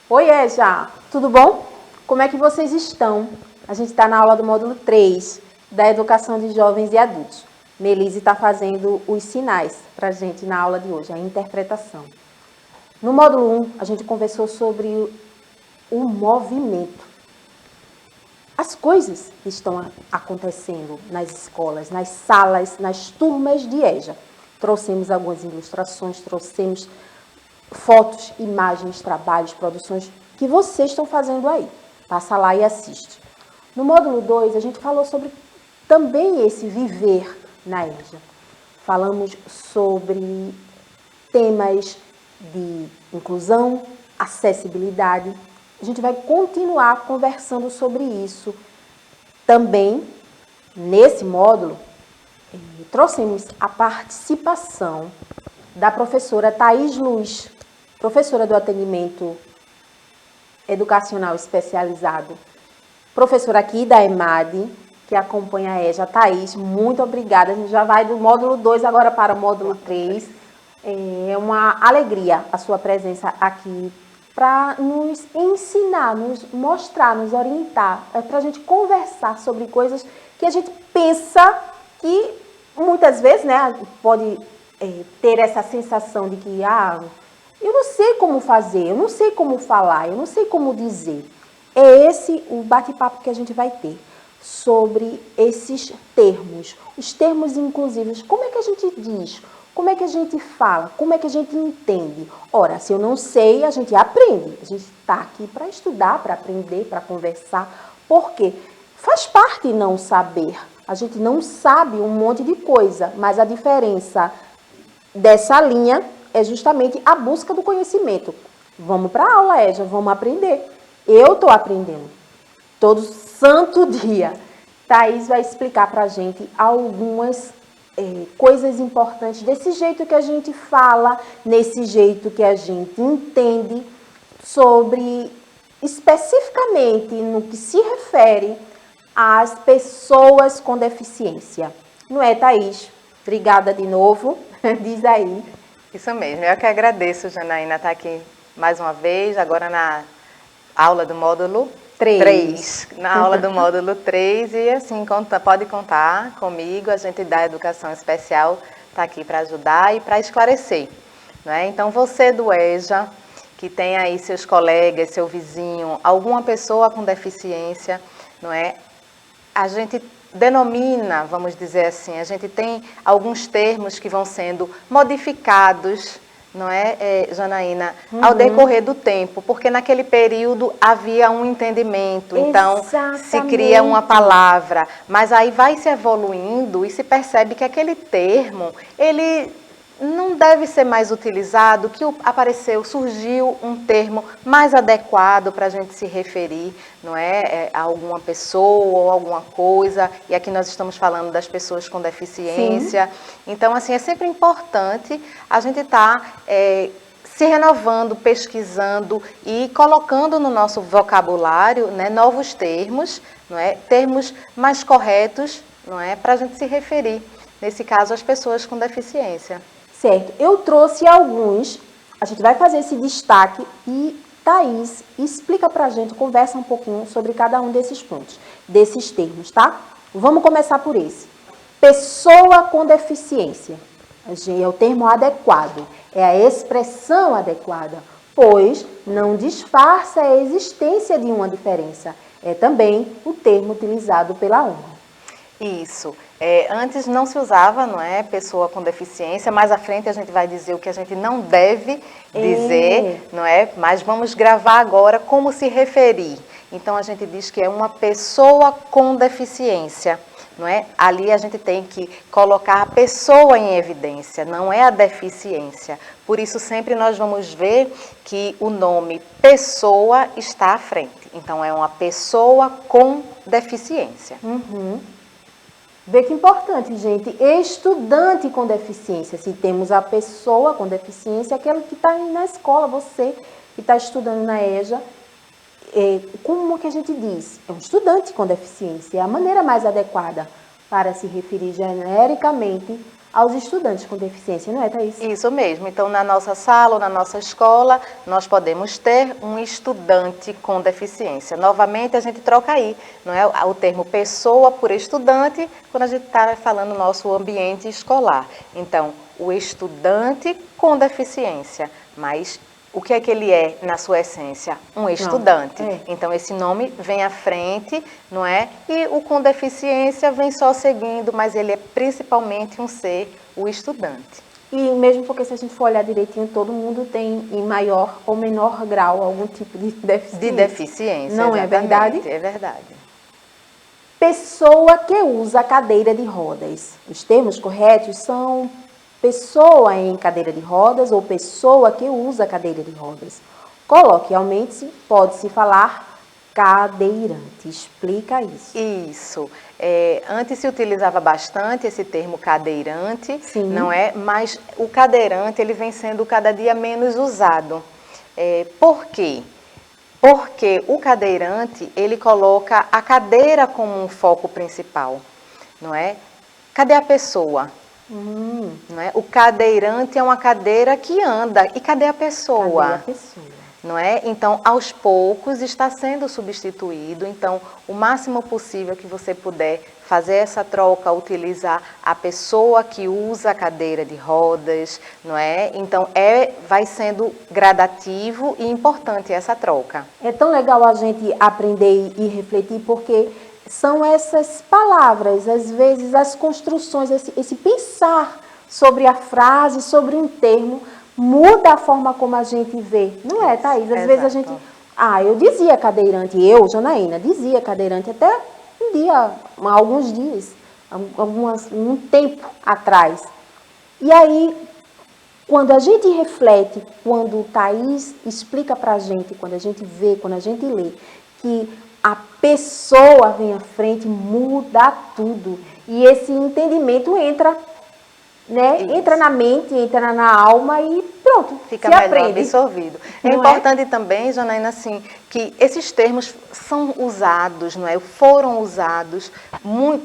Oi, Eja, tudo bom? Como é que vocês estão? A gente está na aula do módulo 3 da Educação de Jovens e Adultos. Melise está fazendo os sinais para a gente na aula de hoje, a interpretação. No módulo 1, a gente conversou sobre o movimento. As coisas que estão acontecendo nas escolas, nas salas, nas turmas de EJA. Trouxemos algumas ilustrações, trouxemos fotos, imagens, trabalhos, produções que vocês estão fazendo aí. Passa lá e assiste. No módulo 2, a gente falou sobre também esse viver na EJA. Falamos sobre temas de inclusão, acessibilidade. A gente vai continuar conversando sobre isso. Também, nesse módulo, trouxemos a participação da professora Thaís Luz, professora do atendimento educacional especializado, professora aqui da EMAD, que acompanha a EJA. Thaís, muito obrigada. A gente já vai do módulo 2 agora para o módulo 3. É uma alegria a sua presença aqui para nos ensinar, nos mostrar, nos orientar, para a gente conversar sobre coisas que a gente pensa que muitas vezes, né, pode ter essa sensação de que, eu não sei como fazer, eu não sei como falar, eu não sei como dizer. É esse o bate-papo que a gente vai ter sobre esses termos, os termos inclusivos. Como é que a gente diz? Como é que a gente fala? Como é que a gente entende? Ora, se eu não sei, a gente aprende. A gente está aqui para estudar, para aprender, para conversar. Por quê? Faz parte não saber. A gente não sabe um monte de coisa, mas a diferença dessa linha é justamente a busca do conhecimento. Vamos para a aula, Eja, vamos aprender. Eu estou aprendendo todo santo dia. Thaís vai explicar para a gente algumas coisas importantes desse jeito que a gente fala, nesse jeito que a gente entende, sobre especificamente no que se refere às pessoas com deficiência. Não é, Thaís? Obrigada de novo. Diz aí. Isso mesmo. Eu que agradeço, Janaína, estar aqui mais uma vez, agora na aula do módulo 3. Na aula do módulo 3, e assim, pode contar comigo, a gente da Educação Especial está aqui para ajudar e para esclarecer. Não é? Então, você do EJA, que tem aí seus colegas, seu vizinho, alguma pessoa com deficiência, não é? A gente denomina, vamos dizer assim, a gente tem alguns termos que vão sendo modificados, não é, Janaína, ao decorrer do tempo, porque naquele período havia um entendimento, então se cria uma palavra, mas aí vai se evoluindo e se percebe que aquele termo, ele não deve ser mais utilizado, que surgiu um termo mais adequado para a gente se referir, não é, a alguma pessoa ou alguma coisa, e aqui nós estamos falando das pessoas com deficiência. Sim. Então, assim, é sempre importante a gente estar se renovando, pesquisando e colocando no nosso vocabulário, né, novos termos, não é, termos mais corretos, não é, para a gente se referir, nesse caso, às pessoas com deficiência. Certo, eu trouxe alguns, a gente vai fazer esse destaque e Thaís explica pra gente, conversa um pouquinho sobre cada um desses pontos, desses termos, tá? Vamos começar por esse. Pessoa com deficiência, é o termo adequado, é a expressão adequada, pois não disfarça a existência de uma diferença. É também o termo utilizado pela ONU. Isso. Antes não se usava, não é, pessoa com deficiência, mais à frente a gente vai dizer o que a gente não deve dizer, não é? Mas vamos gravar agora como se referir. Então a gente diz que é uma pessoa com deficiência, não é? Ali a gente tem que colocar a pessoa em evidência, não é a deficiência. Por isso sempre nós vamos ver que o nome pessoa está à frente. Então é uma pessoa com deficiência. Vê que importante, gente, estudante com deficiência. Se temos a pessoa com deficiência, aquele que está na escola, você que está estudando na EJA, como que a gente diz? É um estudante com deficiência, é a maneira mais adequada para se referir genericamente aos estudantes com deficiência, não é, Thaís? Isso mesmo. Então, na nossa sala ou na nossa escola, nós podemos ter um estudante com deficiência. Novamente, a gente troca aí, não é? O termo pessoa por estudante, quando a gente está falando no nosso ambiente escolar. Então, o estudante com deficiência, mas o que é que ele é na sua essência? Um estudante. Então, esse nome vem à frente, não é? E o com deficiência vem só seguindo, mas ele é principalmente um ser, o estudante. E mesmo porque se a gente for olhar direitinho, todo mundo tem em maior ou menor grau algum tipo de deficiência. De deficiência, não é verdade? É verdade. Pessoa que usa cadeira de rodas. Os termos corretos são pessoa em cadeira de rodas ou pessoa que usa cadeira de rodas. Coloquialmente, pode-se falar cadeirante. Explica isso. Isso. Antes se utilizava bastante esse termo cadeirante, Sim. Não é? Mas o cadeirante ele vem sendo cada dia menos usado. Por quê? Porque o cadeirante ele coloca a cadeira como um foco principal, não é? Cadê a pessoa? Não é? O cadeirante é uma cadeira que anda. E cadê a pessoa? Cadê a pessoa? Não é? Então, aos poucos está sendo substituído. Então, o máximo possível que você puder fazer essa troca, utilizar a pessoa que usa a cadeira de rodas, não é? Então, vai sendo gradativo e importante essa troca. É tão legal a gente aprender e refletir, porque são essas palavras, às vezes as construções, esse pensar sobre a frase, sobre um termo, muda a forma como a gente vê. Não é, Thaís? Às vezes a gente... eu dizia cadeirante, Janaína, dizia cadeirante até um dia, alguns dias, um tempo atrás. E aí, quando a gente reflete, quando Thaís explica pra gente, quando a gente vê, quando a gente lê, que a pessoa vem à frente, muda tudo. E esse entendimento entra, né? Entra na mente, entra na alma e pronto, fica se melhor aprende. absorvido. É importante também, Janaína, assim, que esses termos são usados, não é? Foram usados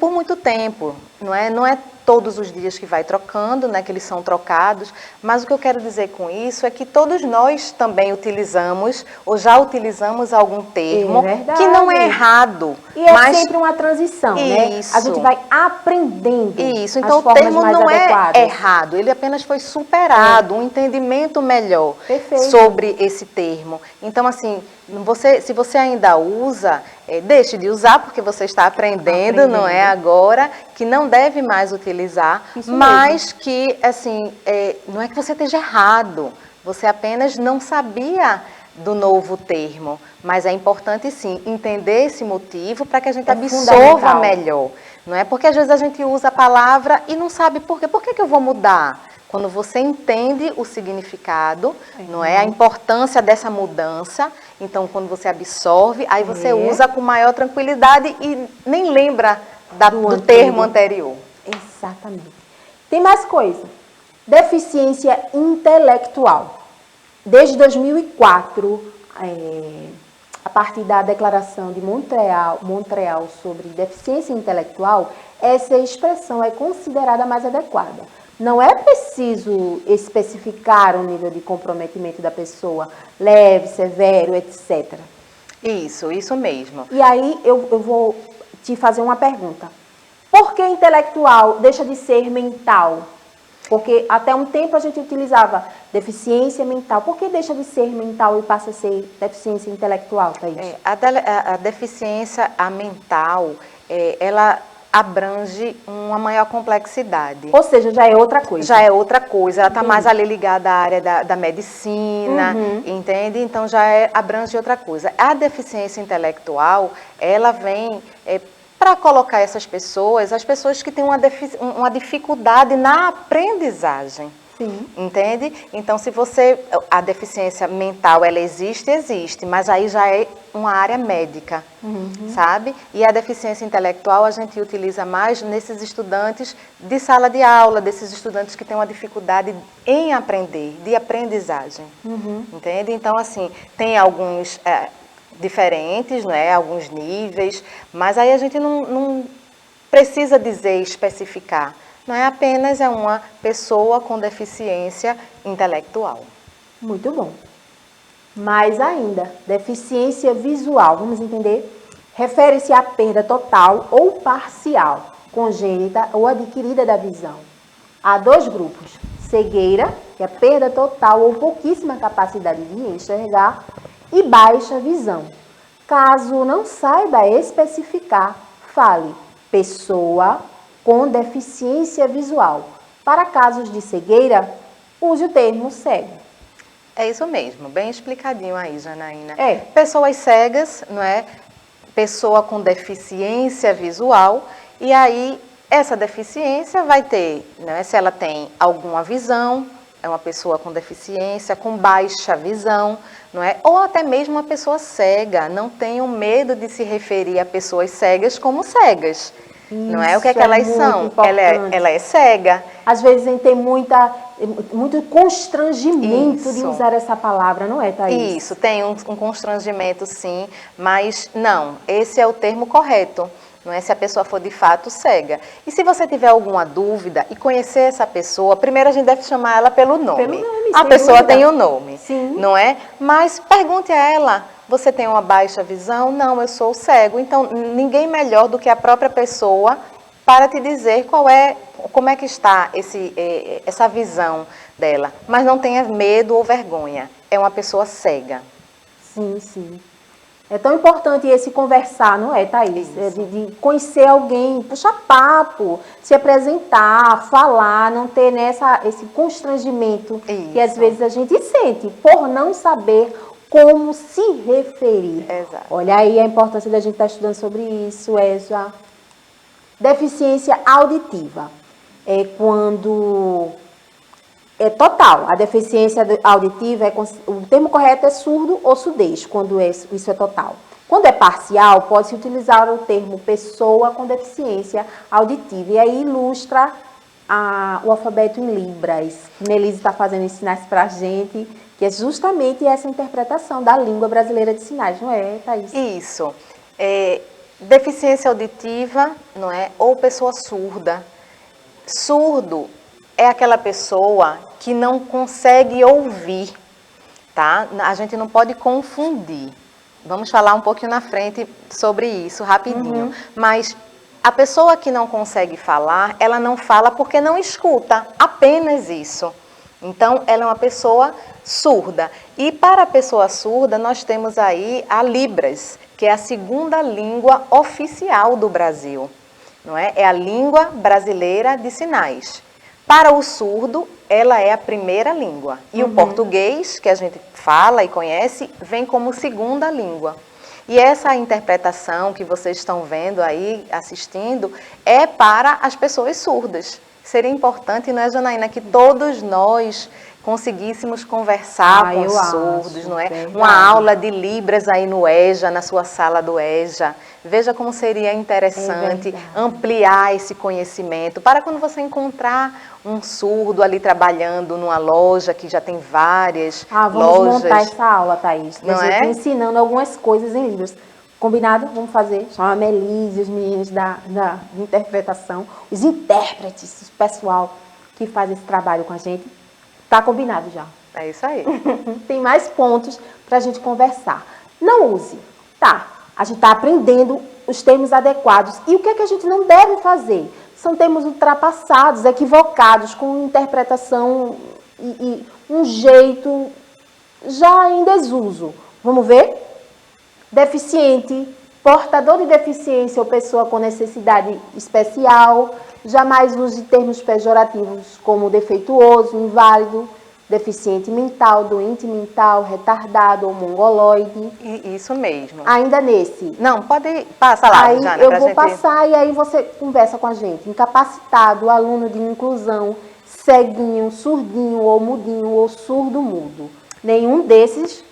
por muito tempo, não é? Não é todos os dias que vai trocando, né, que eles são trocados, mas o que eu quero dizer com isso é que todos nós também utilizamos ou já utilizamos algum termo que não é errado. E é sempre uma transição, né? A gente vai aprendendo. Isso, então o termo não é errado, ele apenas foi superado, um entendimento melhor sobre esse termo. Então, assim, se você ainda usa, deixe de usar porque você está aprendendo, não é agora, que não deve mais utilizar, mas que, assim, não é que você esteja errado, você apenas não sabia do novo termo, mas é importante sim entender esse motivo para que a gente absorva melhor, não é? Porque às vezes a gente usa a palavra e não sabe por quê. Por que eu vou mudar? Quando você entende o significado, não é? A importância dessa mudança, então quando você absorve, aí você usa com maior tranquilidade e nem lembra do termo anterior. Exatamente. Tem mais coisa. Deficiência intelectual. Desde 2004, a partir da Declaração de Montreal sobre deficiência intelectual, essa expressão é considerada mais adequada. Não é preciso especificar o nível de comprometimento da pessoa, leve, severo, etc. Isso mesmo. E aí eu vou te fazer uma pergunta. Por que intelectual deixa de ser mental? Porque até um tempo a gente utilizava deficiência mental. Por que deixa de ser mental e passa a ser deficiência intelectual, Thaís? A deficiência mental, ela abrange uma maior complexidade. Ou seja, já é outra coisa. Já é outra coisa, ela está mais ali ligada à área da medicina, entende? Então já abrange outra coisa. A deficiência intelectual, ela vem para colocar essas pessoas, as pessoas que têm uma dificuldade na aprendizagem. Sim. Entende? Então, a deficiência mental, ela existe, mas aí já é uma área médica, sabe? E a deficiência intelectual a gente utiliza mais nesses estudantes de sala de aula, desses estudantes que têm uma dificuldade em aprender, de aprendizagem, entende? Então, assim, tem alguns diferentes, não é? Alguns níveis, mas aí a gente não precisa especificar, não é apenas uma pessoa com deficiência intelectual. Muito bom. Mais ainda, deficiência visual, vamos entender? Refere-se à perda total ou parcial, congênita ou adquirida da visão. Há dois grupos, cegueira, que é perda total ou pouquíssima capacidade de enxergar, e baixa visão. Caso não saiba especificar, fale pessoa com deficiência visual. Para casos de cegueira, use o termo cego. É isso mesmo, bem explicadinho aí, Janaína. Pessoas cegas, não é? Pessoa com deficiência visual, e aí essa deficiência vai ter, né, se ela tem alguma visão, é uma pessoa com deficiência, com baixa visão, não é? Ou até mesmo uma pessoa cega. Não tenham medo de se referir a pessoas cegas como cegas. Não é? O que é que elas são? Ela é cega. Às vezes a gente tem muito constrangimento de usar essa palavra, não é, Thaís? Isso, tem um constrangimento sim, mas não, esse é o termo correto. Não é, se a pessoa for de fato cega. E se você tiver alguma dúvida e conhecer essa pessoa, primeiro a gente deve chamar ela pelo nome. A pessoa tem um nome, sim, não é? Mas pergunte a ela, você tem uma baixa visão? Não, eu sou cego. Então, ninguém melhor do que a própria pessoa para te dizer como é que está essa visão dela. Mas não tenha medo ou vergonha, é uma pessoa cega. Sim, sim. É tão importante esse conversar, não é, Thaís? De conhecer alguém, puxar papo, se apresentar, falar, não ter esse constrangimento que às vezes a gente sente por não saber como se referir. Exato. Olha aí a importância da gente estar estudando sobre isso, Eja. Deficiência auditiva é quando é total. A deficiência auditiva, o termo correto é surdo ou surdez, quando isso é total. Quando é parcial, pode-se utilizar o termo pessoa com deficiência auditiva. E aí ilustra o alfabeto em Libras. Melise está fazendo os sinais para a gente, que é justamente essa interpretação da língua brasileira de sinais, não é, Thaís? Isso. Deficiência auditiva, não é? Ou pessoa surda. Surdo é aquela pessoa que não consegue ouvir, tá? A gente não pode confundir. Vamos falar um pouquinho na frente sobre isso, rapidinho. Mas a pessoa que não consegue falar, ela não fala porque não escuta, apenas isso. Então, ela é uma pessoa surda. E para a pessoa surda, nós temos aí a Libras, que é a segunda língua oficial do Brasil. Não é? É a língua brasileira de sinais. Para o surdo, ela é a primeira língua. E o português, que a gente fala e conhece, vem como segunda língua. E essa interpretação que vocês estão vendo aí, assistindo, é para as pessoas surdas. Seria importante, não é, Janaína, que todos nós conseguíssemos conversar com os surdos, não é? Verdade. Uma aula de Libras aí no EJA, na sua sala do EJA. Veja como seria interessante ampliar esse conhecimento para quando você encontrar um surdo ali trabalhando numa loja que já tem várias vamos lojas. Montar essa aula, Thaís. Não é? Ensinando algumas coisas em Libras. Combinado? Vamos fazer. Chama a Melise, os meninos da interpretação, os intérpretes, o pessoal que faz esse trabalho com a gente. Tá combinado já. É isso aí. Tem mais pontos para a gente conversar. Não use. Tá, a gente está aprendendo os termos adequados. E o que é que a gente não deve fazer? São termos ultrapassados, equivocados, com interpretação e um jeito já em desuso. Vamos ver? Deficiente, portador de deficiência ou pessoa com necessidade especial. Jamais use termos pejorativos como defeituoso, inválido, deficiente mental, doente mental, retardado ou mongoloide. Isso mesmo. Ainda nesse. Não, pode passar lá, aí Jana, eu vou passar e aí você conversa com a gente. Incapacitado, aluno de inclusão, ceguinho, surdinho ou mudinho ou surdo-mudo. Nenhum desses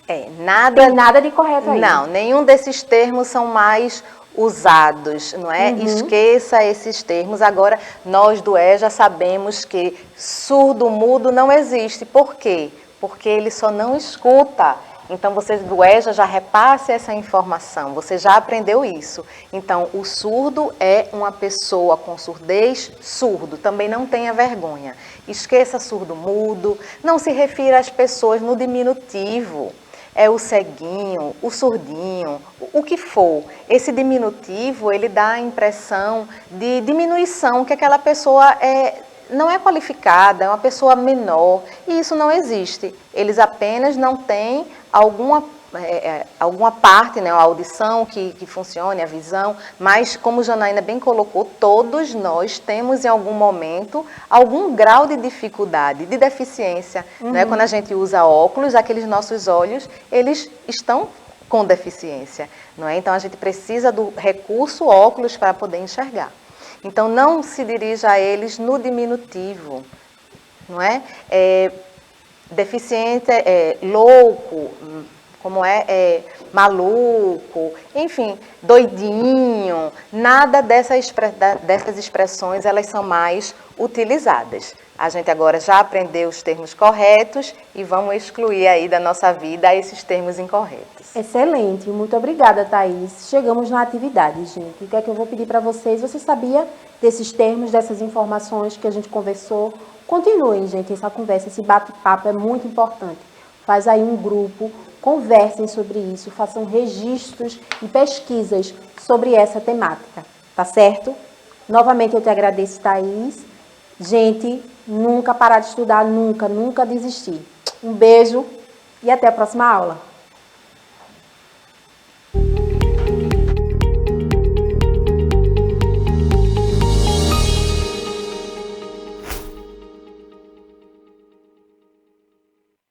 tem nada de correto aí. Não, nenhum desses termos são mais usados, não é? Esqueça esses termos. Agora, nós do EJA sabemos que surdo-mudo não existe. Por quê? Porque ele só não escuta. Então, você do EJA já repasse essa informação, você já aprendeu isso. Então, o surdo é uma pessoa com surdez, surdo, também não tenha vergonha. Esqueça surdo-mudo, não se refira às pessoas no diminutivo. É o ceguinho, o surdinho, o que for. Esse diminutivo, ele dá a impressão de diminuição, que aquela pessoa não é qualificada, é uma pessoa menor, e isso não existe. Eles apenas não têm alguma parte, né, a audição que funcione, a visão, mas como Janaína bem colocou, todos nós temos em algum momento algum grau de dificuldade, de deficiência. Né? Quando a gente usa óculos, aqueles nossos olhos, eles estão com deficiência. Não é? Então a gente precisa do recurso óculos para poder enxergar. Então não se dirija a eles no diminutivo, não é? Deficiente, louco, como maluco, enfim, doidinho, nada dessas expressões, elas são mais utilizadas. A gente agora já aprendeu os termos corretos e vamos excluir aí da nossa vida esses termos incorretos. Excelente, muito obrigada, Thaís. Chegamos na atividade, gente. O que é que eu vou pedir para vocês? Você sabia desses termos, dessas informações que a gente conversou? Continuem, gente, essa conversa, esse bate-papo é muito importante. Faz aí um grupo, conversem sobre isso, façam registros e pesquisas sobre essa temática, tá certo? Novamente eu te agradeço, Thaís. Gente, nunca parar de estudar, nunca desistir. Um beijo e até a próxima aula.